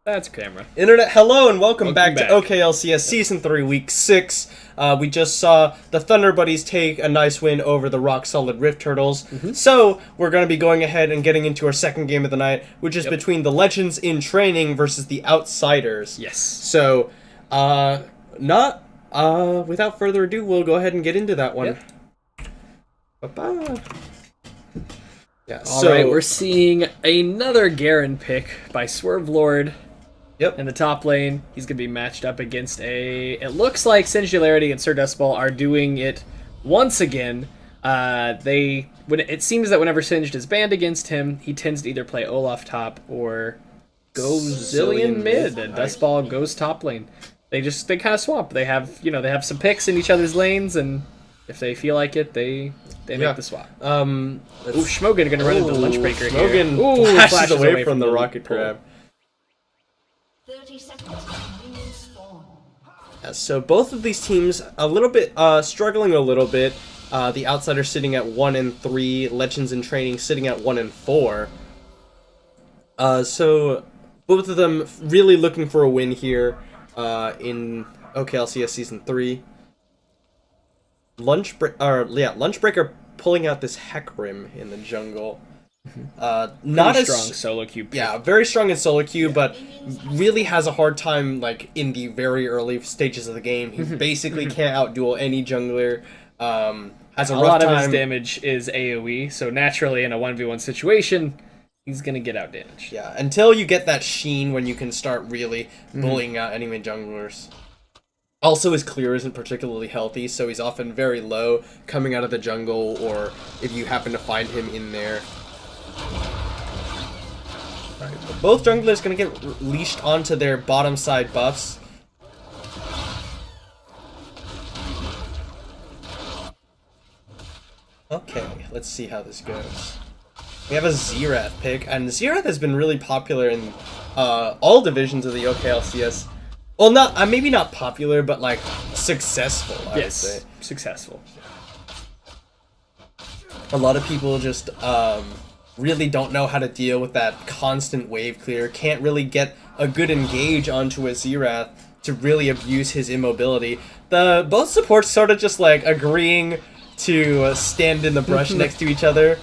That's camera. Internet, hello and welcome back to OKLCS Season 3 Week 6. We just saw the Thunder Buddies take a nice win over the Rock Solid Rift Turtles. So, we're going to be going ahead and getting into our second game of the night, which is between the Legends in Training versus the Outsiders. Yes. So, without further ado, we'll go ahead and get into that one. Ba-ba. Yeah, Alright, we're seeing another Garen pick by Swerve Lord. Yep. In the top lane, he's going to be matched up against it looks like Singularity and Sir Dustball are doing it once again. It seems that whenever Singed is banned against him, he tends to either play Olaf top or go Zillion mid, and Dustball goes top lane. They kind of swap. They have some picks in each other's lanes, and if they feel like it, they make the swap. Schmogan going to run into the lunch breaker here. Schmogan flashes away from the rocket grab. 30 seconds to minion spawn. Yeah, so both of these teams a little bit struggling a little bit. The Outsiders sitting at 1 and 3, Legends in Training sitting at 1 and 4. So both of them really looking for a win here in OKLCS Season 3. Lunchbreaker pulling out this Heck Rim in the jungle. Not as strong solo queue. Yeah, very strong in solo queue, but really has a hard time like in the very early stages of the game. He basically can't outduel any jungler. Has a rough time. Of his damage is AoE, so naturally in a 1v1 situation, he's gonna get out damaged. Yeah, until you get that sheen when you can start really bullying out enemy junglers. Also, his clear isn't particularly healthy, so he's often very low coming out of the jungle, or if you happen to find him in there. Right, both junglers going to get leashed onto their bottom side buffs. Okay, let's see how this goes. We have a Xerath pick, and Xerath has been really popular in all divisions of the OKLCS. Well, maybe not popular, but like successful. I would say successful. A lot of people just really don't know how to deal with that constant wave clear. Can't really get a good engage onto a Xerath to really abuse his immobility. Both supports sort of just like agreeing to stand in the brush next to each other.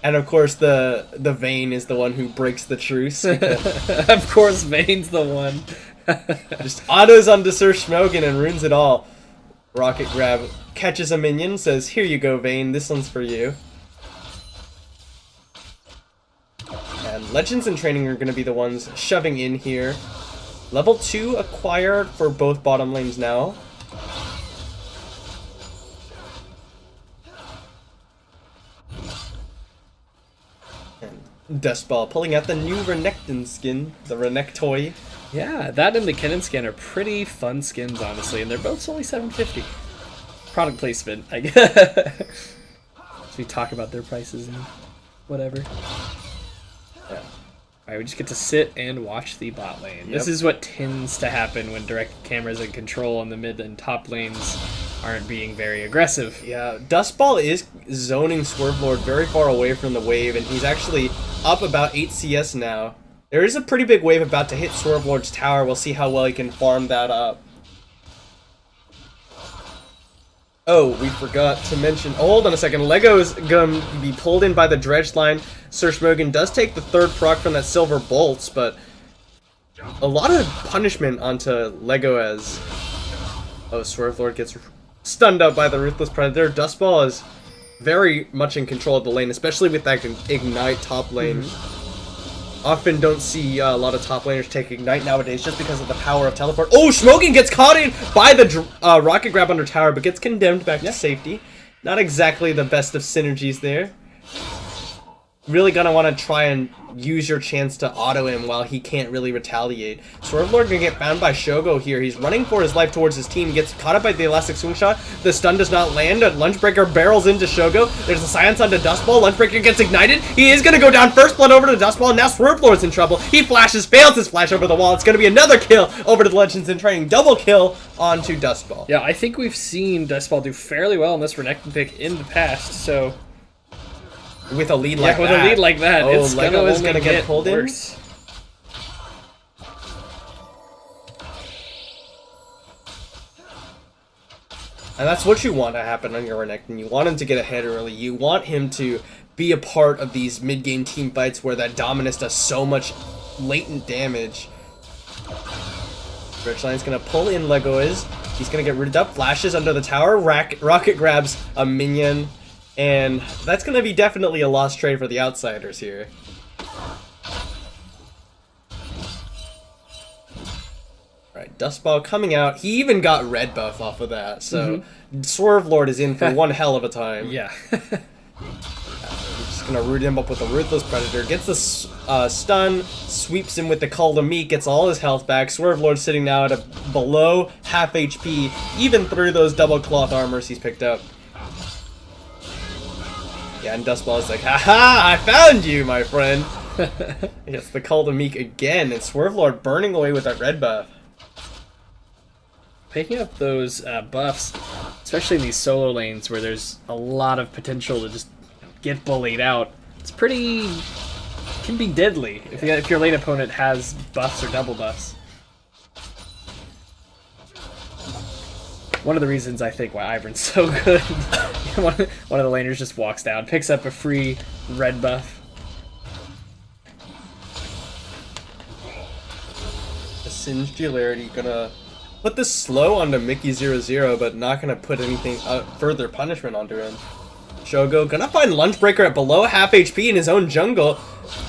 And of course, the Vayne is the one who breaks the truce. Of course, Vayne's the one. Just autos onto Sir Schmogan and ruins it all. Rocket grab, catches a minion, says, "Here you go, Vayne. This one's for you." And Legends in Training are going to be the ones shoving in here. Level 2 acquired for both bottom lanes now. Dustball pulling out the new Renekton skin, the Renektoy. Yeah, that and the Kennen skin are pretty fun skins, honestly, and they're both only $750. Product placement, I guess. As we talk about their prices and whatever. Yeah. Alright, we just get to sit and watch the bot lane. This is what tends to happen when direct cameras and control on the mid and top lanes aren't being very aggressive. Yeah, Dustball is zoning Swerve Lord very far away from the wave, and he's actually up about 8 CS now. There is a pretty big wave about to hit Swerve Lord's tower. We'll see how well he can farm that up. Oh, we forgot to mention... Oh, hold on a second. Lego is going to be pulled in by the dredge line. Sir Schmogan does take the third proc from that Silver Bolts, but a lot of punishment onto Lego as... Oh, Swerve Lord gets stunned up by the Ruthless Predator. Dustball is very much in control of the lane, especially with that Ignite top lane. Often don't see a lot of top laners take Ignite nowadays just because of the power of Teleport. Oh, Schmogan gets caught in by the rocket grab under tower, but gets condemned back to safety. Not exactly the best of synergies there. Really gonna want to try and use your chance to auto him while he can't really retaliate. Swerve Lord gonna get found by Shogo here. He's running for his life towards his team. He gets caught up by the elastic swing shot. The stun does not land. Lunchbreaker barrels into Shogo. There's a silence onto Dustball. Lunchbreaker gets ignited. He is gonna go down first blood over to Dustball. Now Swerve Lord's in trouble. He flashes, fails his flash over the wall. It's gonna be another kill over to the Legends in Training. Double kill onto Dustball. Yeah, I think we've seen Dustball do fairly well in this Renekton pick in the past, so... With a lead like that. With a lead like that, oh, it's Lego gonna is gonna get pulled worse. And that's what you want to happen on your Renekton. You want him to get ahead early. You want him to be a part of these mid-game team fights where that Dominus does so much latent damage. Dredgeline's gonna pull in Legoiz. He's gonna get rooted up, flashes under the tower, Rocket grabs a minion, and that's gonna be definitely a lost trade for the outsiders here. Alright, Dustball coming out. He even got red buff off of that, so Swerve Lord is in for one hell of a time. Yeah. Just gonna root him up with a Ruthless Predator. Gets the stun, sweeps him with the Call to Meek, gets all his health back. Swerve Lord sitting now at a below half HP, even through those double cloth armors he's picked up. Yeah, and Dustball is like, haha, I found you, my friend. He gets the Call to Meek again, and Swerve Lord burning away with that red buff. Picking up those buffs, especially in these solo lanes where there's a lot of potential to just get bullied out, it's can be deadly if your lane opponent has buffs or double buffs. One of the reasons I think why Ivern's so good, one of the laners just walks down, picks up a free red buff. The Singed Duality gonna put this slow onto Mickey00, but not gonna put anything further punishment onto him. Shogo gonna find Lunchbreaker at below half HP in his own jungle,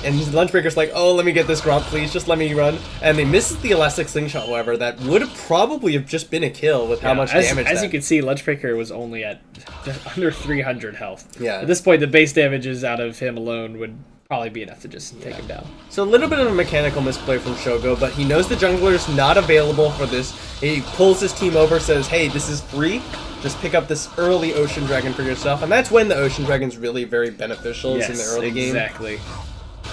and Lunchbreaker's like, oh, let me get this Gromp, please, just let me run. And they misses the Elastic Slingshot, however. That would probably have just been a kill with how much damage As you can see, Lunchbreaker was only at just under 300 health. Yeah. At this point, the base damages out of him alone would probably be enough to just take him down. So a little bit of a mechanical misplay from Shogo, but he knows the jungler's not available for this. He pulls his team over, says, hey, this is free. Just pick up this early Ocean Dragon for yourself. And that's when the Ocean Dragon's really very beneficial, is in the early game. Exactly.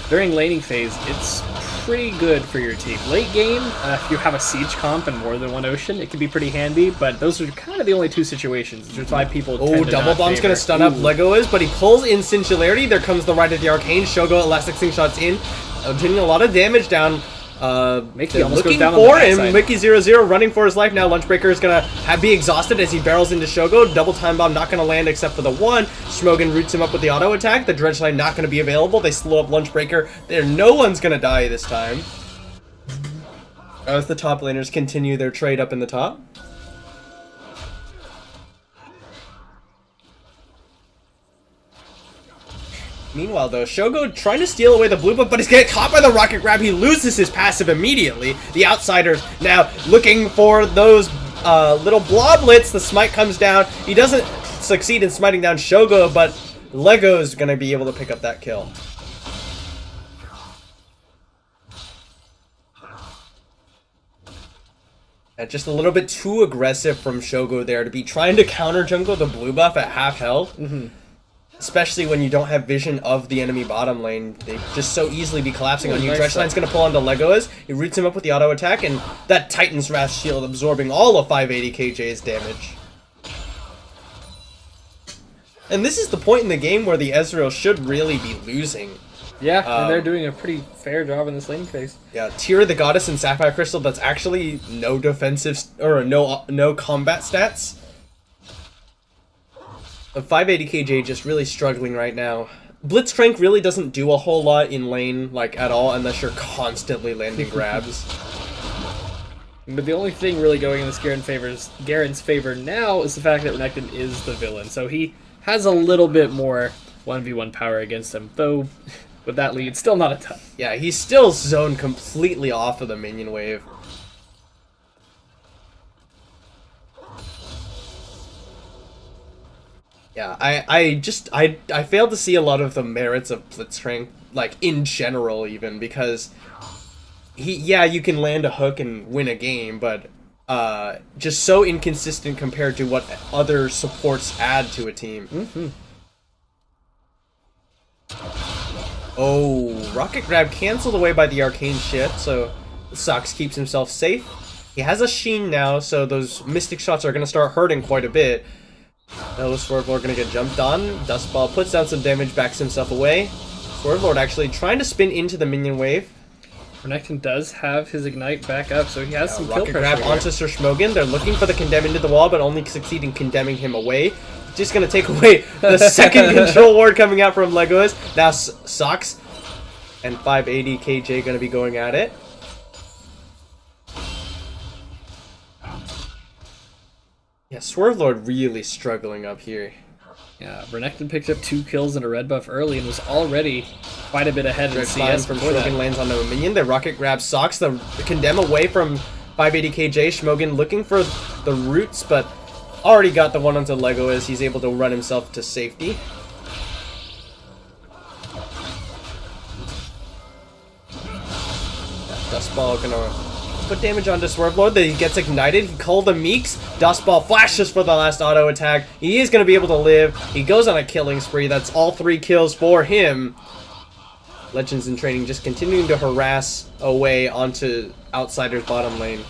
During laning phase, it's pretty good for your team. Late game, if you have a siege comp and more than one ocean, it can be pretty handy, but those are kind of the only two situations, which is why people tend to Double not Bomb's favor. gonna stun up Legoiz, but he pulls in Singularity. There comes the Rite of the Arcane. Shogo Elastic Slingshot's in, taking a lot of damage down. Mickey almost looking goes down on for the him. backside. Mickey00 running for his life now. Lunchbreaker is gonna be exhausted as he barrels into Shogo. Double Time Bomb not gonna land except for the one. Schmogan roots him up with the auto attack. The Dredgeline not gonna be available. They slow up Lunchbreaker. No one's gonna die this time. As the top laners continue their trade up in the top. Meanwhile, though, Shogo trying to steal away the blue buff, but he's getting caught by the rocket grab. He loses his passive immediately. The outsiders now looking for those little bloblets. The smite comes down. He doesn't succeed in smiting down Shogo, but Lego's going to be able to pick up that kill. Just a little bit too aggressive from Shogo there to be trying to counter jungle the blue buff at half health. Especially when you don't have vision of the enemy bottom lane. They just so easily be collapsing on you. Dredgeline's going to pull onto Legoiz. He roots him up with the auto attack, and that Titan's Wrath shield absorbing all of 580 kj's damage. And this is the point in the game where the Ezreal should really be losing. Yeah, and they're doing a pretty fair job in this lane phase. Yeah, Tear the Goddess and Sapphire Crystal, that's actually no defensive, or no combat stats. 580 kj just really struggling right now. Blitzcrank really doesn't do a whole lot in lane, like, at all, unless you're constantly landing grabs. But the only thing really going in this Garen's favor now is the fact that Renekton is the villain, so he has a little bit more 1v1 power against him, though with that lead, still not a ton. Yeah, he's still zoned completely off of the minion wave. Yeah, I failed to see a lot of the merits of Blitzcrank, like, in general even, because you can land a hook and win a game, but just so inconsistent compared to what other supports add to a team. Oh, Rocket Grab canceled away by the Arcane Shift, so Sox keeps himself safe. He has a Sheen now, so those Mystic Shots are going to start hurting quite a bit. Swerve Lord going to get jumped on. Dustball puts down some damage, backs himself away. Swerve Lord actually trying to spin into the minion wave. Renekton does have his Ignite back up, so he has some kill Rocket pressure grab here. onto Sir Schmogan. They're looking for the condemn into the wall, but only succeed in condemning him away. Just gonna take away the second control ward coming out from Legolas. Now Sox and 580 KJ gonna be going at it. Yeah, Swerve Lord really struggling up here. Yeah, Renekton picked up 2 kills and a red buff early and was already quite a bit ahead in Red CS from before that. Schmogan lands onto a minion. The rocket grabs Sox. The condemn away from 580 KJ. Schmogan looking for the roots, but already got the one onto Legolas. He's able to run himself to safety. Dustball gonna put damage onto Swerve Lord. That he gets ignited. He called the Meeks. Dustball flashes for the last auto attack. He is gonna be able to live. He goes on a killing spree. That's all 3 kills for him. Legends in Training just continuing to harass away onto Outsider's bottom lane.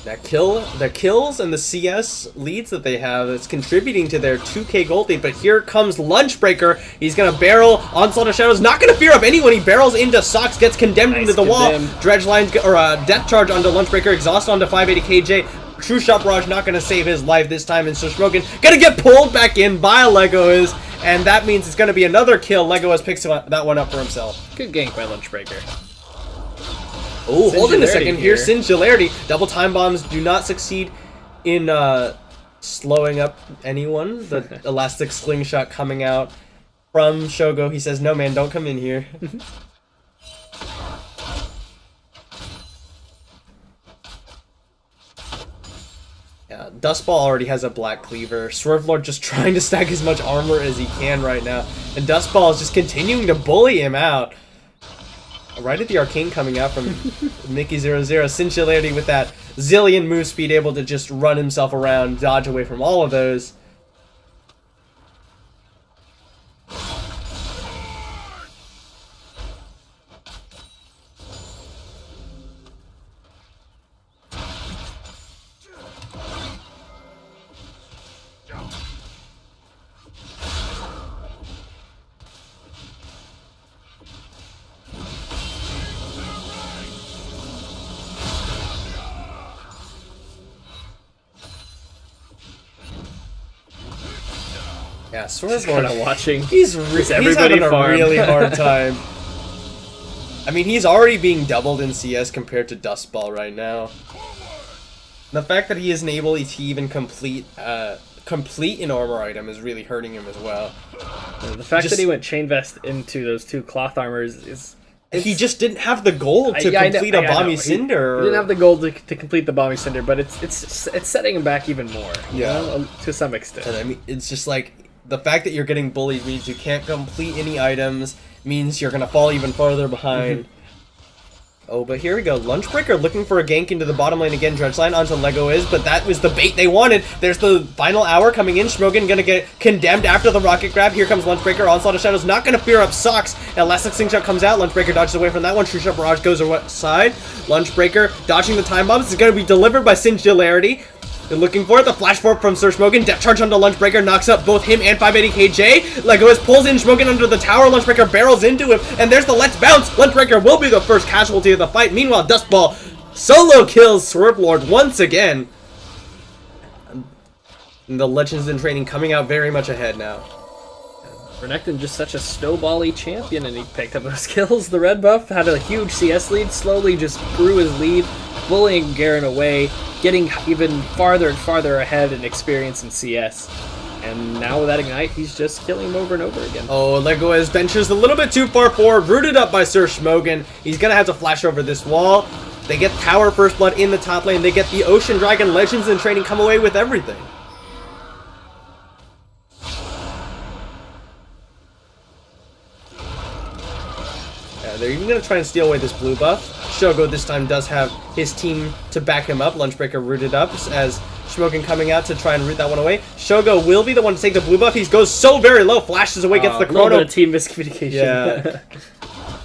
The kills and the CS leads that they have, it's contributing to their 2k gold lead, but here comes Lunchbreaker. He's gonna barrel, Onslaught of Shadows, not gonna fear up anyone. He barrels into Sox, gets condemned into the wall. Dredge lines, or Death Charge onto Lunchbreaker, exhaust onto 580 KJ. True Shot Barrage not gonna save his life this time, and so Schmogan gonna get pulled back in by Legolas, and that means it's gonna be another kill. Legolas picks that one up for himself. Good gank by Lunchbreaker. Oh, hold on a second here. here. Singularity. Double time bombs do not succeed in slowing up anyone. The elastic slingshot coming out from Shogo. He says, "No, man, don't come in here." Yeah, Dustball already has a Black Cleaver. Swerve Lord just trying to stack as much armor as he can right now. And Dustball is just continuing to bully him out. Right at the arcane coming out from Mickey00. Singularity with that zillion move speed, able to just run himself around, dodge away from all of those. Yeah, Swerve Lord Kind of watching. He's having a farm. really hard time. I mean, he's already being doubled in CS compared to Dustball right now. The fact that he isn't able to even complete an armor item is really hurting him as well. The fact that he went Chain Vest into those 2 cloth armors is... He just didn't have the gold to complete a Bomby Cinder. He didn't have the gold to complete the Bomby Cinder, but it's setting him back even more. Yeah. You know, to some extent. And I mean, it's just like, the fact that you're getting bullied means you can't complete any items, means you're gonna fall even farther behind. Oh, but here we go. Lunchbreaker looking for a gank into the bottom lane again. Dredge line onto Legolas, but that was the bait they wanted. There's the final hour coming in. Schmogan gonna get condemned after the rocket grab. Here comes Lunchbreaker. Onslaught of Shadows not gonna fear up Sox. Elastic Slingshot comes out. Lunchbreaker dodges away from that one. True Shot Barrage goes aside. Lunchbreaker dodging the time bombs. Is gonna be delivered by Singularity. They're looking for it. The flash forward from Sir Schmogan. Depth charge onto Lunchbreaker. Knocks up both him and 580 KJ. Legolas pulls in Schmogan under the tower. Lunchbreaker barrels into him. And there's the Let's Bounce. Lunchbreaker will be the first casualty of the fight. Meanwhile, Dustball solo kills Swerve Lord once again. And the Legends in Training coming out very much ahead now. Renekton just such a snowball-y champion, and he picked up those kills. The red buff had a huge CS lead, slowly just grew his lead, bullying Garen away, getting even farther and farther ahead in experience in CS. And now with that Ignite, he's just killing him over and over again. Oh, Legolas ventures a little bit too far forward, rooted up by Sir Schmogan. He's gonna have to flash over this wall. They get Tower First Blood in the top lane. They get the Ocean Dragon. Legends in Training come away with everything. They're even going to try and steal away this blue buff. Shogo this time does have his team to back him up. Lunchbreaker rooted up as Schmogan coming out to try and root that one away. Shogo will be the one to take the blue buff. He goes so very low, flashes away, gets the chrono. A chrono. little bit of team miscommunication. Yeah.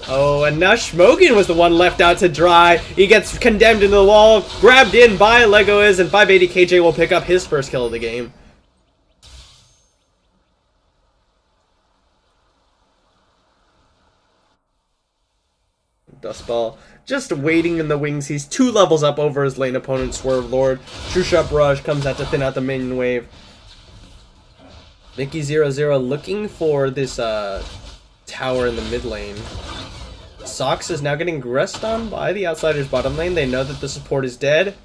Oh, and now Schmogan was the one left out to dry. He gets condemned into the wall, grabbed in by Legolas, and 580 KJ will pick up his first kill of the game. Dustball just waiting in the wings. He's 2 levels up over his lane opponent, Swerve Lord. True Shot Barrage comes out to thin out the minion wave. Mickey00 looking for this tower in the mid lane. Sox is now getting gressed on by the Outsiders bottom lane. They know that the support is dead.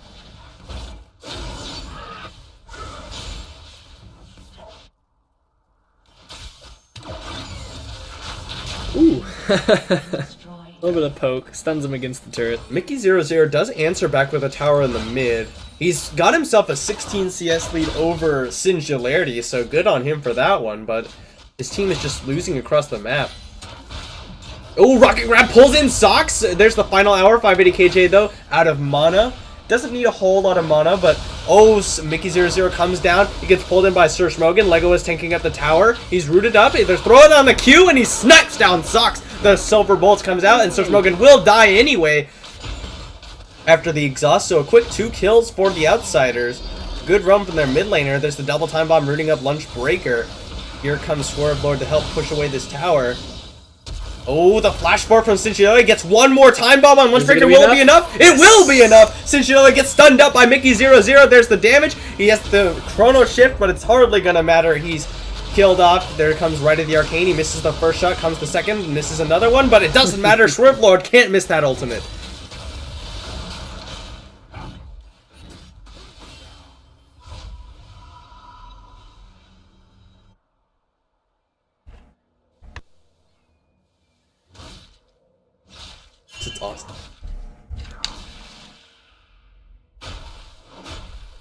Ooh. A little bit of poke. Stuns him against the turret. Mickey00 does answer back with a tower in the mid. He's got himself a 16 CS lead over Singularity, so good on him for that one, but his team is just losing across the map. Oh, Rocket Grab pulls in Sox. There's the final hour. 580 KJ though, out of mana. Doesn't need a whole lot of mana, but oh, Mickey00 comes down. He gets pulled in by Sir Schmogan. Lego is tanking up the tower. He's rooted up. They're throwing on the Q, and he snipes down Sox. The Silver Bolts comes out, and Sir Schmogan will die anyway after the exhaust. So a quick 2 kills for the Outsiders. Good run from their mid laner. There's the double time bomb rooting up Lunch Breaker. Here comes Swerve Lord to help push away this tower. Oh, the flash forward from Singularity gets one more time bomb on Lunch Breaker. Will it be enough? It will be enough! Singularity gets stunned up by Mickey00. There's the damage. He has the chrono shift, but it's hardly gonna matter. He's killed off. There comes Right of the Arcane. He misses the first shot, comes the second, misses another one, but it doesn't matter. Swerve Lord can't miss that ultimate. It's awesome.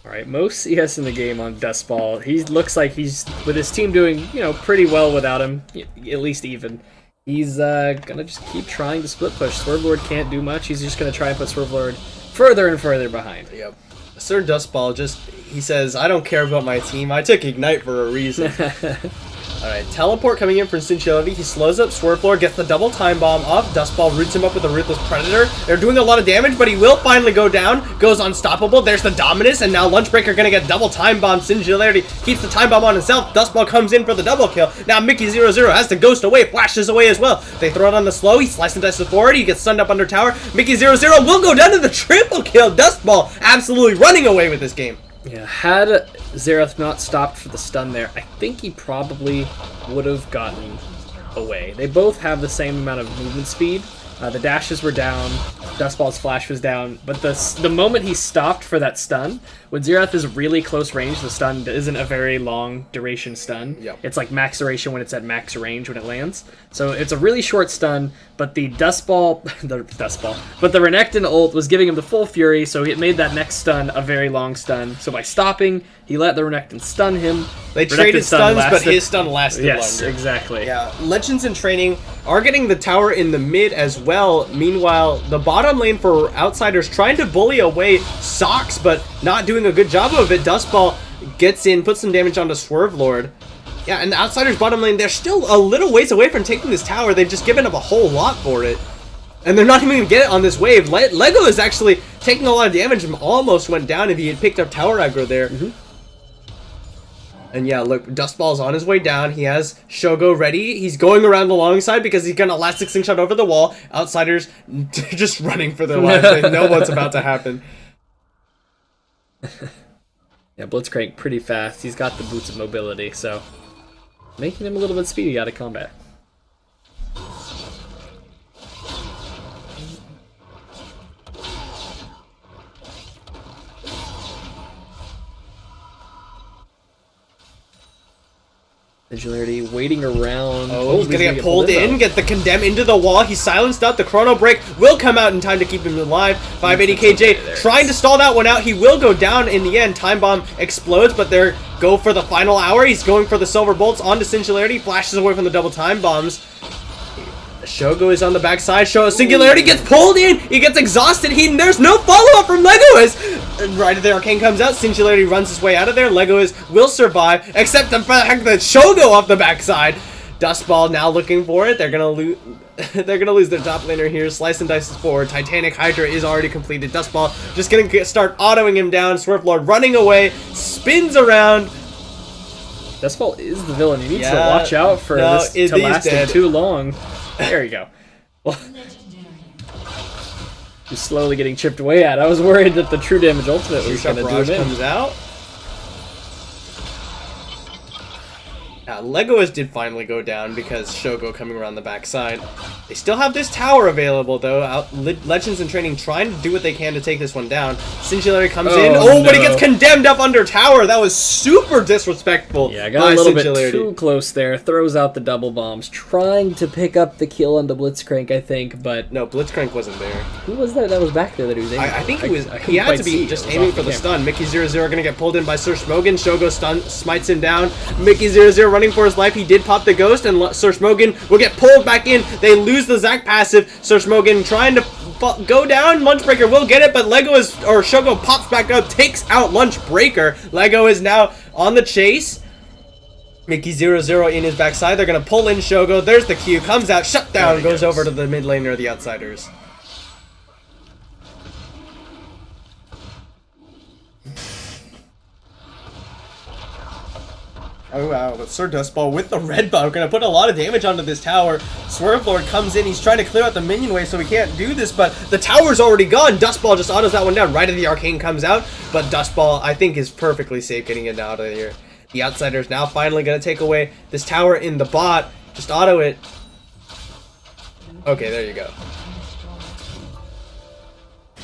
Alright, most CS in the game on Dustball. He looks like he's, with his team doing, you know, pretty well without him, at least even. He's gonna just keep trying to split push. Swerve Lord can't do much. He's just gonna try and put Swerve Lord further and further behind. Yep. Sir Dustball just, he says, I don't care about my team. I took Ignite for a reason. Alright, teleport coming in from Singularity. He slows up Swerve Lord, gets the double time bomb off. Dustball roots him up with a Ruthless Predator. They're doing a lot of damage, but he will finally go down. Goes unstoppable. There's the Dominus, and now Lunchbreaker gonna get double time bomb. Singularity keeps the time bomb on himself. Dustball comes in for the double kill. Now Mickey00 has to ghost away, flashes away as well. They throw it on the slow. He slices and dices forward. He gets stunned up under tower. Mickey00 will go down to the triple kill. Dustball absolutely running away with this game. Yeah, had Xerath not stopped for the stun there, I think he probably would have gotten away. They both have the same amount of movement speed. The dashes were down, Dustball's flash was down, but the moment he stopped for that stun, when Xerath is really close range, the stun isn't a very long duration stun. Yep. It's like max duration when it's at max range when it lands. So it's a really short stun, but the Dustball, but the Renekton ult was giving him the full fury, so it made that next stun a very long stun. So by stopping, he let the Renekton stun him. They Renekton traded stun stuns, but his stun lasted Yes, longer. exactly. Yeah, Legends in training are getting the tower in the mid as well. Meanwhile, the bottom lane for Outsiders trying to bully away Sox, but not doing a good job of it. Dustball gets in, puts some damage onto Swerve Lord. Yeah, and the Outsiders bottom lane, they're still a little ways away from taking this tower. They've just given up a whole lot for it. And they're not even going to get it on this wave. Lego is actually taking a lot of damage and almost went down if he had picked up tower aggro there. And yeah, look, Dustball's on his way down. He has Shogo ready. He's going around the long side because he's going to elastic slingshot over the wall. Outsiders just running for their lives. They know what's about to happen. Yeah, Blitzcrank pretty fast. He's got the boots of mobility, so making him a little bit speedy out of combat. Singularity waiting around. Oh, he's gonna get pulled in, get the condemn into the wall. He's silenced up. The chrono break will come out in time to keep him alive. 580 KJ trying to stall that one out. He will go down in the end. Time bomb explodes, but they're go for the final hour. He's going for the silver bolts onto Singularity. Flashes away from the double time bombs. Shogo is on the backside. Singularity gets pulled in. He gets exhausted. There's no follow-up from Legoist. Right of the Arcane comes out. Singularity runs his way out of there. Legoist will survive, except the fact that Shogo off the backside. Dustball now looking for it. They're gonna lose. They're gonna lose their top laner here. Slice and dice is forward. Titanic Hydra is already completed. Dustball just gonna start autoing him down. Swerve Lord running away. Spins around. Dustball is the villain. He needs to watch out for this to last him too long. There you go. Well, He's slowly getting chipped away at. I was worried that the true damage ultimate was True going to Shot do Barrage him in. comes out. Legoas did finally go down because Shogo coming around the backside. They still have this tower available though. Legends in Training trying to do what they can to take this one down. Singularity comes in. Oh, but he gets condemned up under tower. That was super disrespectful. Yeah, got a little bit too close there. Throws out the double bombs, trying to pick up the kill on the Blitzcrank, I think, but no, Blitzcrank wasn't there. Who was that was back there that he was aiming? I think he was. He had to be just aiming for the stun. Mickey00 gonna get pulled in by Sir Smogan. Shogo smites him down. Mickey00 running for his life. He did pop the ghost, and Sir Smogan will get pulled back in. They lose the Zac passive. Sir Smogan trying to go down. Lunchbreaker will get it, but Shogo pops back up, takes out Lunchbreaker. Lego is now on the chase. Mickey00 in his backside. They're gonna pull in Shogo. There's the Q. Comes out, shut down, goes over to the mid laner, the Outsiders. Oh wow, but Sir Dustball with the red buff gonna put a lot of damage onto this tower. Swerve Lord comes in, he's trying to clear out the minion wave so he can't do this, but the tower's already gone. Dustball just autos that one down right as the Arcane comes out, but Dustball I think is perfectly safe getting it out of here. The Outsiders now finally gonna take away this tower in the bot. Just auto it. Okay, there you go.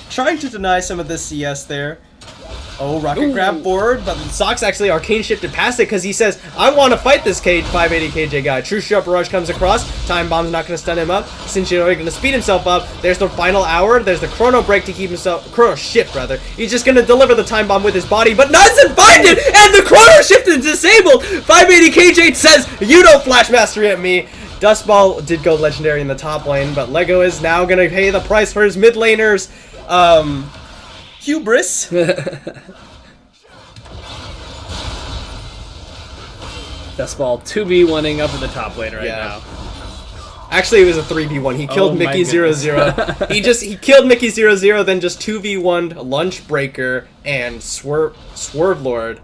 Trying to deny some of this CS there. Oh, rocket grab forward, but Sox actually arcane shifted past it because he says, I want to fight this 580 KJ guy. True Shot Barrage comes across. Time Bomb's not going to stun him up. Sinchiro going to speed himself up. There's the final hour. There's the Chrono Break to keep himself... Chrono Shift, rather. He's just going to deliver the Time Bomb with his body, but doesn't find it! And the Chrono Shift is disabled! 580 KJ says, you don't Flash Mastery at me. Dustball did go legendary in the top lane, but Lego is now going to pay the price for his mid laners. Hubris. Dustball 2v1ing up in the top lane right now. Actually, it was a 3v1. He killed Mickey00. he killed Mickey00, then just 2v1'd Lunchbreaker and Swerve Lord.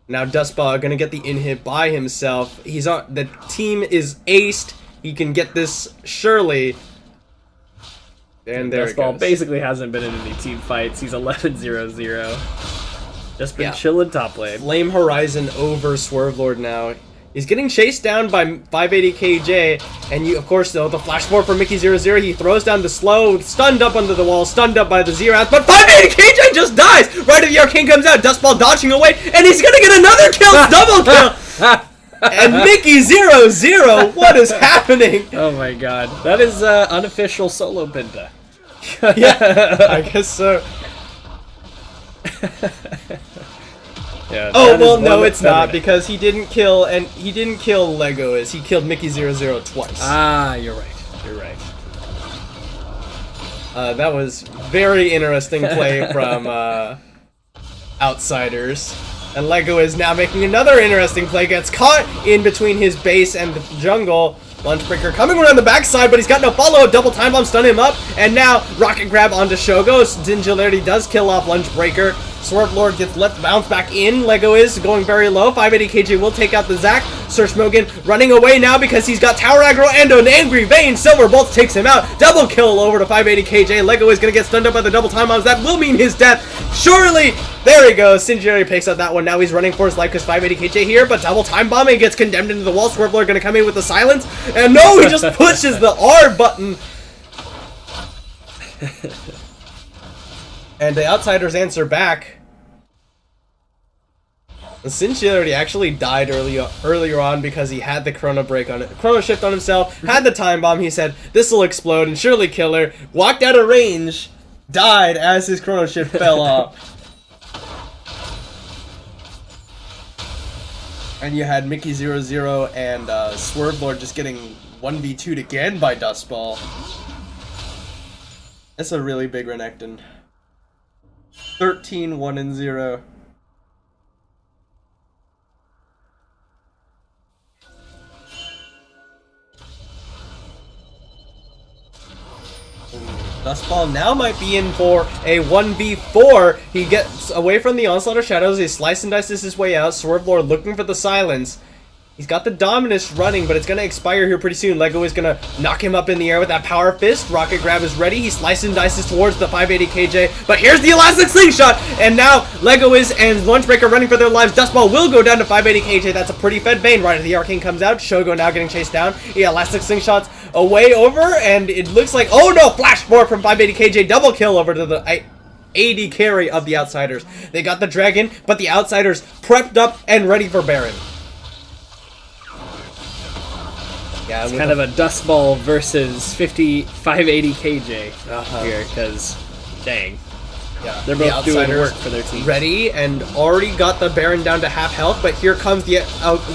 Now Dustball gonna get the inhib by himself. He's on. The team is aced. He can get this surely. And there it goes. Dustball basically hasn't been in any team fights. He's 11-0-0. Just been chilling top lane. Flame Horizon over Swerve Lord now. He's getting chased down by 580 KJ, and of course, though, the flash forward for Mickey00, he throws down the slow, stunned up under the wall, stunned up by the Zeroth, but 580 KJ just dies! Right as the Arcane comes out, Dustball dodging away, and he's gonna get another kill! Double kill! And Mickey00, what is happening? Oh my god. That is unofficial solo Penta. Yeah, I guess so. Yeah, oh well, no, it's not because he didn't kill Legoas. He killed Mickey00 twice. Ah, you're right. You're right. That was very interesting play from Outsiders, and Lego is now making another interesting play. Gets caught in between his base and the jungle. Lunchbreaker coming around the backside, but he's got no follow-up. Double Time Bomb stun him up, and now Rocket Grab onto Shogo. Singularity does kill off Lunchbreaker. Swerve Lord gets left bounce back in. Lego is going very low. 580 KJ will take out the Zac. Sir Smogan running away now because he's got Tower Aggro and an Angry Vein. Silver Bolt takes him out. Double kill over to 580 KJ. Lego is going to get stunned up by the double time bombs. That will mean his death. Surely. There he goes. Singularity picks up that one. Now he's running for his life because 580 KJ here, but double time bombing gets condemned into the wall. Swerve Lord going to come in with the silence. And no, he just pushes the R button. And the Outsiders answer back. The Singularity actually died earlier on because he had the Chrono Shift on himself, had the Time Bomb. He said, this will explode and surely kill her. Walked out of range, died as his Chrono Shift fell off. And you had Mickey00 and Swerve Lord just getting 1v2'd again by Dustball. That's a really big Renekton. 13-1-0. Dustball now might be in for a 1v4. He gets away from the Onslaught of Shadows. He slice and dices his way out. Swerve Lord looking for the silence. He's got the Dominus running, but it's going to expire here pretty soon. Lego is going to knock him up in the air with that Power Fist. Rocket Grab is ready. He slices and dices towards the 580 KJ, but here's the Elastic Slingshot, and now Lego is and Lunchbreaker running for their lives. Dustball will go down to 580 KJ. That's a pretty fed Bane. Right as the Arcane comes out. Shogo now getting chased down. Yeah, Elastic Slingshots away over, and it looks like, oh no, Flash Forward from 580 KJ. Double kill over to the 80 carry of the Outsiders. They got the Dragon, but the Outsiders prepped up and ready for Baron. Yeah, It's kind of a Dust Ball versus 580 KJ here, because, dang. Yeah, They're both doing work for their team. Ready and already got the Baron down to half health, but here comes the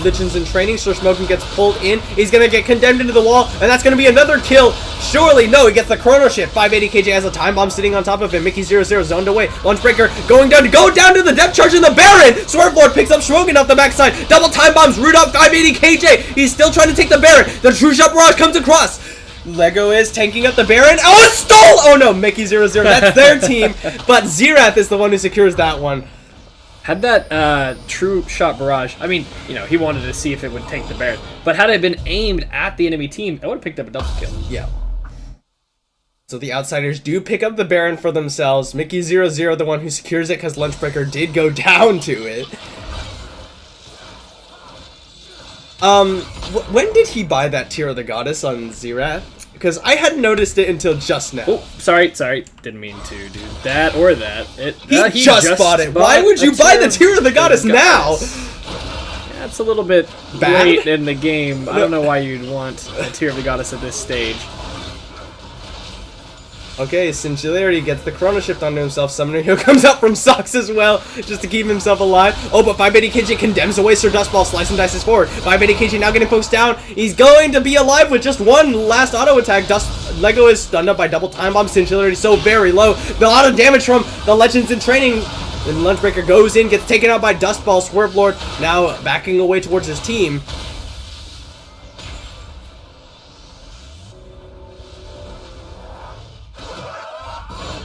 Lichens in training. Sir Smoking gets pulled in. He's going to get condemned into the wall, and that's going to be another kill. Surely, no, he gets the Chrono Shift. 580 KJ has a time bomb sitting on top of him. Mickey 00 zoned away. Lunchbreaker going down to the depth charge in the Baron. Swerve Lord picks up Smoking off the backside. Double time bombs root up 580 KJ. He's still trying to take the Baron. The True Shot Barrage comes across. Lego is tanking up the Baron. Oh, it stole! Oh no, Mickey 00. That's their team, but Xerath is the one who secures that one. Had that True Shot Barrage, I mean, you know, he wanted to see if it would tank the Baron, but had it been aimed at the enemy team, it would have picked up a double kill. Yeah. So the Outsiders do pick up the Baron for themselves. Mickey 00, the one who secures it, because Lunchbreaker did go down to it. When did he buy that Tear of the Goddess on Xerath? Because I hadn't noticed it until just now. Oh, sorry. Didn't mean to do that or that. He just bought it. Why would you buy the Tear of the Goddess now? Yeah, it's a little bit bad late in the game. I don't know why you'd want a Tear of the Goddess at this stage. Okay, Singularity gets the Chrono Shift onto himself. Summoner Hero comes out from Socks as well, just to keep himself alive. Oh, but 580 KJ condemns away Sir Dustball, slice and dices forward. 580 KJ now getting poked down. He's going to be alive with just one last auto attack. Lego is stunned up by double time bomb. Singularity so very low. A lot of damage from the Legends in training. Then Lunchbreaker goes in, gets taken out by Dustball. Swerve Lord now backing away towards his team.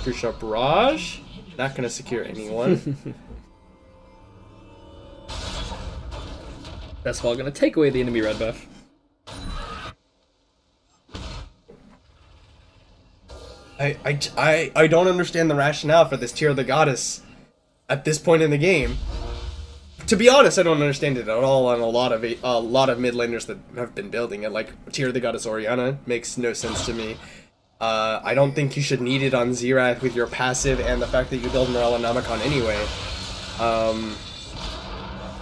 True Shot Barrage. Not gonna secure anyone. That's all gonna take away the enemy red buff. I don't understand the rationale for this Tear of the Goddess at this point in the game. To be honest, I don't understand it at all on a lot of mid laners that have been building it. Like Tear of the Goddess Orianna makes no sense to me. I don't think you should need it on Xerath with your passive and the fact that you build Morellonomicon anyway.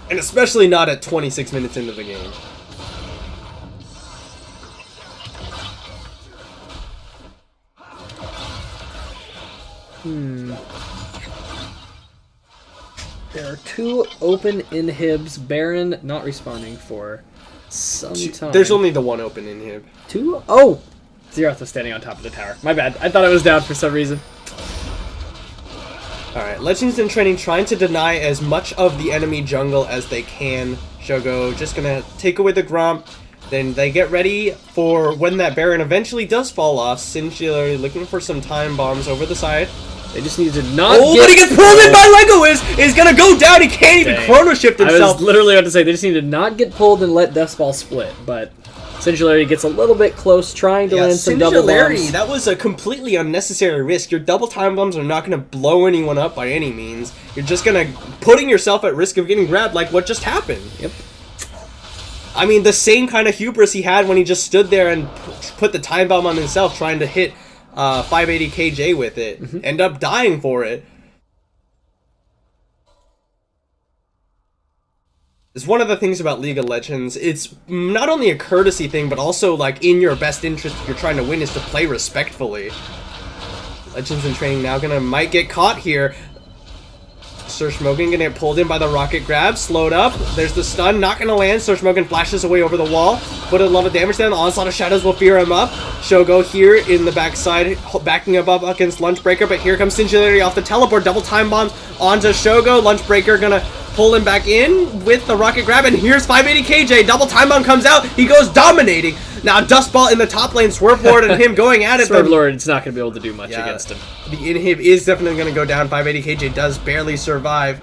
And especially not at 26 minutes into the game. There are two open inhibs. Baron not responding for some time. There's only the one open inhib. Two? Oh! Xerath was standing on top of the tower. My bad. I thought it was down for some reason. Alright, Legends in training trying to deny as much of the enemy jungle as they can. Shogo just gonna take away the Gromp. Then they get ready for when that Baron eventually does fall off. Singularity looking for some time bombs over the side. They just need to not but he gets pulled in by Lego is gonna go down. He can't even Chrono Shift himself. I was literally about to say, they just need to not get pulled and let Dustball split, but Singularity gets a little bit close, trying to land some double bombs. That was a completely unnecessary risk. Your double time bombs are not going to blow anyone up by any means. You're just going to putting yourself at risk of getting grabbed like what just happened. Yep. I mean, the same kind of hubris he had when he just stood there and put the time bomb on himself trying to hit 580 KJ with it. End up dying for it. It's one of the things about League of Legends. It's not only a courtesy thing, but also like in your best interest if you're trying to win is to play respectfully. Legends in training now might get caught here. Sir Smoking gonna get pulled in by the rocket grab, slowed up. There's the stun, not gonna land. Sir Smoking flashes away over the wall. Put a lot of damage down. Onslaught of Shadows will fear him up. Shogo here in the backside, backing up against Lunchbreaker, but here comes Singularity off the teleport. Double time bombs onto Shogo. Lunchbreaker gonna pull him back in with the rocket grab, and here's 580 KJ. Double time bomb comes out. He goes dominating. Now Dustball in the top lane, Swerve Lord and him going at it. Swerve Lord is not going to be able to do much against him. The inhib is definitely going to go down. 580 KJ does barely survive.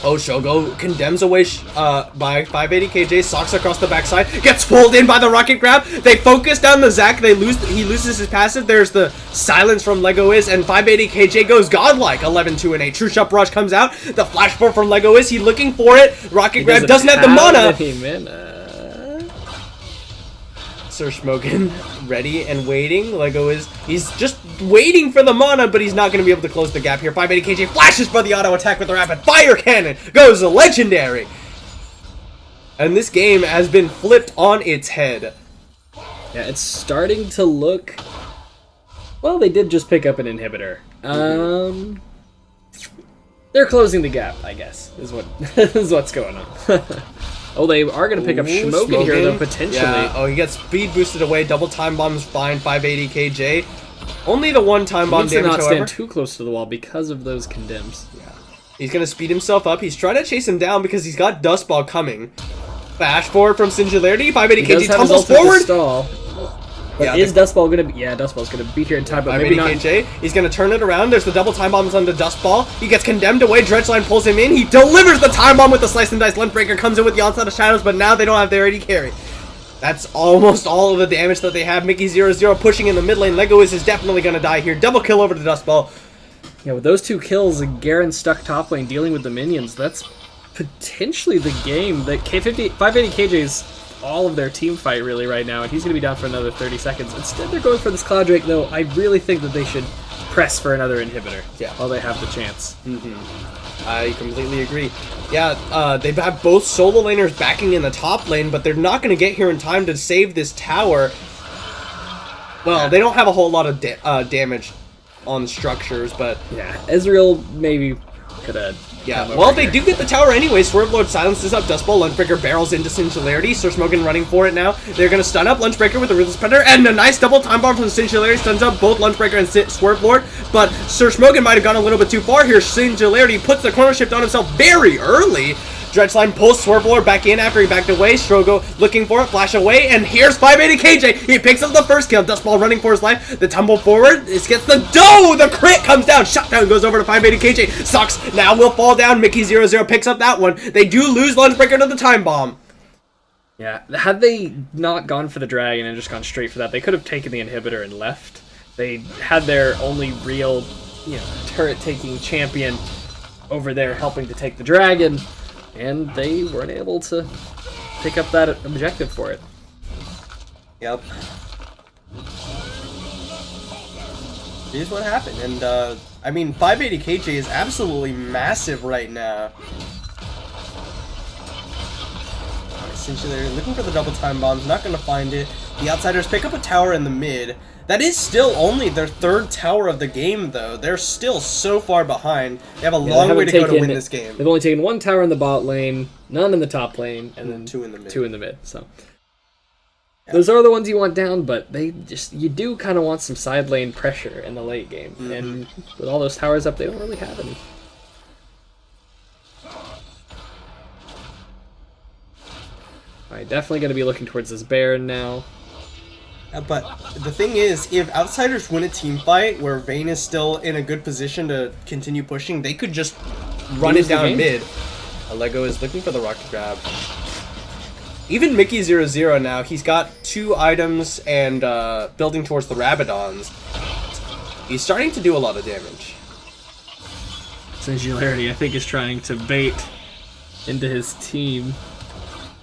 Oh, Shogo condemns away by 580 KJ, socks across the backside, gets pulled in by the rocket grab. They focus down the Zac. He loses his passive. There's the silence from LegoIz, and 580 KJ goes godlike. 11-2 and 8. True Shot Barrage comes out. The flash forward from LegoIz. He's looking for it. Rocket grab doesn't have the mana. Sir Schmogan ready and waiting. He's just waiting for the mana, but he's not going to be able to close the gap here. 580 KJ flashes for the auto attack with the rapid fire cannon. Goes legendary. And this game has been flipped on its head. Yeah, it's starting to look... Well, they did just pick up an inhibitor. They're closing the gap, I guess, is what's going on. Oh, they are going to pick up Schmogan here, though, potentially. Yeah. Oh, he gets speed boosted away. Double time bomb's fine. 580 KJ. Only the one time bomb damage, however. He needs to not stand however. too close to the wall because of those condemns. Yeah. He's going to speed himself up. He's trying to chase him down because he's got Dust Ball coming. Flash forward from Singularity. 580 KJ tumbles forward. Stall. But Yeah, is Dustball gonna be? Yeah, Dustball's gonna be here in time, but maybe not. KJ. He's gonna turn it around. There's the double time bombs on the Dustball. He gets condemned away. Dredgeline pulls him in. He delivers the time bomb with the slice and dice. Lunchbreaker comes in with the onslaught of shadows, but now they don't have their AD carry. That's almost all of the damage that they have. Mickey 0-0 pushing in the mid lane. LegoIz is definitely gonna die here. Double kill over the Dustball. Yeah, with those two kills and Garen stuck top lane dealing with the minions, that's potentially the game that 580 KJ's all of their team fight really right now, and he's going to be down for another 30 seconds. Instead, they're going for this Cloud Drake, though. I really think that they should press for another inhibitor while they have the chance. I completely agree. Yeah, they have both solo laners backing in the top lane, but they're not going to get here in time to save this tower. Well, they don't have a whole lot of damage on structures, but... Yeah, Ezreal maybe could have... Yeah, well, they do get the tower anyway. Swerve Lord silences up Dustball. Lunchbreaker barrels into Singularity. Sir Smogan running for it now. They're going to stun up Lunchbreaker with a Ruthless Predator, and a nice double time bomb from Singularity stuns up both Lunchbreaker and Swerve Lord. But Sir Smogan might have gone a little bit too far here. Singularity puts the corner shift on himself very early. Dredgeline pulls Swerve Lord back in after he backed away. Strogo looking for it, flash away, and here's 580 KJ. He picks up the first kill. Dustball running for his life. The tumble forward. This gets the dough. The crit comes down. Shutdown goes over to 580 KJ. Sucks. Now will fall down. Mickey 0-0 picks up that one. They do lose Lunchbreaker to the time bomb. Yeah, had they not gone for the dragon and just gone straight for that, they could have taken the inhibitor and left. They had their only real, turret-taking champion over there helping to take the dragon, and they weren't able to pick up that objective for it. Yep. Here's what happened, and I mean, 580 KJ is absolutely massive right now. Essentially, they're looking for the double time bombs, not going to find it. The Outsiders pick up a tower in the mid. That is still only their third tower of the game, though. They're still so far behind. They have a long way to go to win this game. They've only taken one tower in the bot lane, none in the top lane, and then two in the mid. Two in the mid. So those are the ones you want down, but you do kind of want some side lane pressure in the late game, and with all those towers up, they don't really have any. Alright, definitely going to be looking towards this Baron now. But the thing is, if Outsiders win a team fight where Vayne is still in a good position to continue pushing, they could just run it down mid. Lego is looking for the rocket grab. Even Mickey 0-0 now, he's got 2 items and building towards the Rabadons. He's starting to do a lot of damage. Singularity, I think, is trying to bait into his team.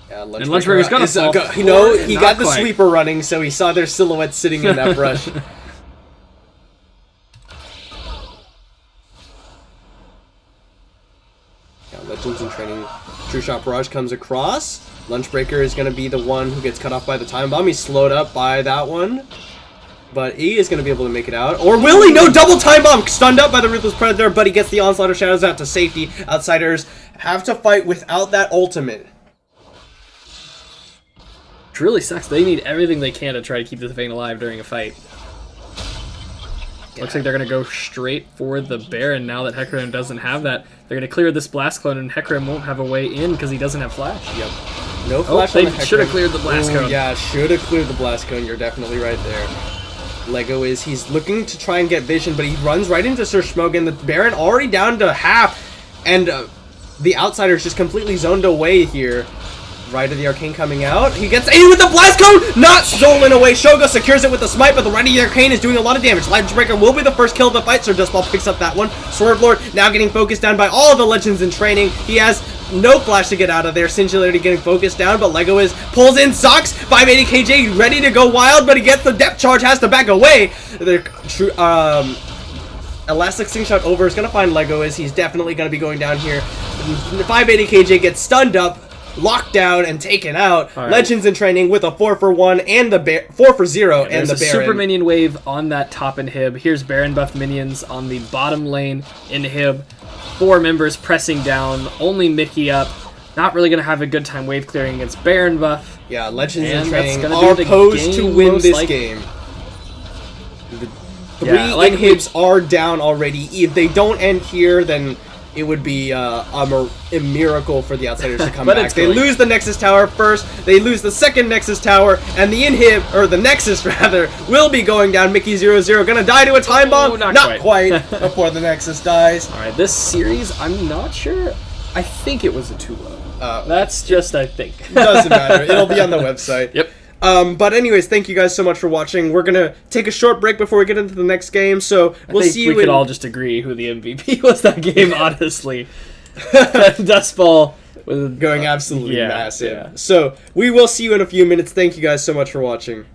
Yeah, and Lunchbreaker's gonna fall he got the sweeper running, so he saw their silhouettes sitting in that brush. Legends in training. True Shot Barrage comes across. Lunchbreaker is going to be the one who gets cut off by the time bomb. He's slowed up by that one. But he is going to be able to make it out. Or will he? No, double time bomb! Stunned up by the Ruthless Predator, but he gets the Onslaught of Shadows out to safety. Outsiders have to fight without that ultimate. Which really sucks. They need everything they can to try to keep this Vayne alive during a fight. Looks like they're going to go straight for the Baron now that Hecarim doesn't have that. They're going to clear this Blast Clone, and Hecarim won't have a way in because he doesn't have Flash. Yep. No Flash on the Hecarim. They should have cleared the Blast Cone. Yeah, should have cleared the Blast Cone. You're definitely right there. He's looking to try and get vision, but he runs right into Sir Schmogan. The Baron already down to half, and the Outsider's just completely zoned away here. Right of the Arcane coming out. He gets in with the Blast Cone! Not stolen away. Shogo secures it with the Smite, but the Right of the Arcane is doing a lot of damage. Legend Breaker will be the first kill of the fight, so Dustball picks up that one. Swerve Lord now getting focused down by all of the Legends in training. He has no flash to get out of there. Singularity getting focused down, but Lego is pulls in Zox. 580 KJ ready to go wild, but he gets the depth charge, has to back away. The Elastic Slingshot over is going to find Lego as he's definitely going to be going down here. 580 KJ gets stunned up, locked down, and taken out. Right. Legends in training with a 4-for-1 and the 4-for-0 and the Baron. Super minion wave on that top inhib. Here's Baron buff minions on the bottom lane inhib. 4 members pressing down. Only Mickey up. Not really gonna have a good time wave clearing against Baron buff. Yeah, Legends in training are posed to win this game. The 3 inhibs are down already. If they don't end here, then it would be a miracle for the Outsiders to come back. They lose the Nexus Tower first, they lose the second Nexus Tower, and the inhib, or the Nexus rather, will be going down. Mickey00 gonna die to a time bomb. Not quite before the Nexus dies. Alright, this series, I'm not sure. I think it was a 2-0. That's just, I think. Doesn't matter. It'll be on the website. Yep. But anyways, thank you guys so much for watching. We're gonna take a short break before we get into the next game, so we'll see you. We could all just agree who the MVP was that game, honestly. Dustball was going absolutely massive. Yeah. So we will see you in a few minutes. Thank you guys so much for watching.